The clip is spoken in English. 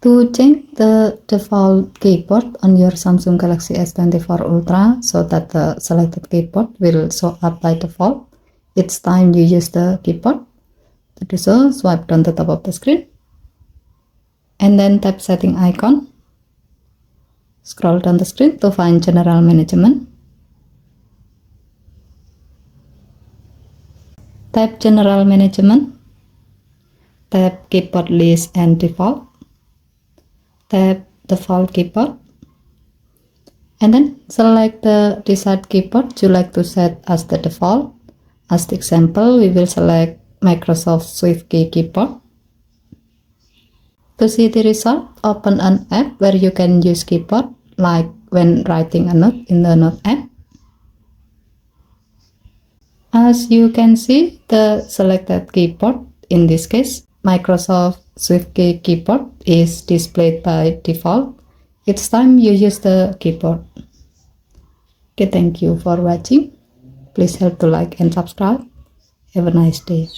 To change the default keyboard on your Samsung Galaxy S24 Ultra so that the selected keyboard will show up by default each time you use the keyboard. To do so, swipe down the top of the screen and then tap setting icon. Scroll down the screen to find general management. Tap general management. Tap keyboard list and default. Tap default keyboard. And then select the desired keyboard you like to set as the default. As the example, we will select Microsoft SwiftKey keyboard. To see the result, open an app where you can use keyboard, like when writing a note in the Note app. As you can see, the selected keyboard, in this case, Microsoft SwiftKey keyboard, is displayed by default each time you use the keyboard. Okay, thank you for watching. Please help to like and subscribe. Have a nice day.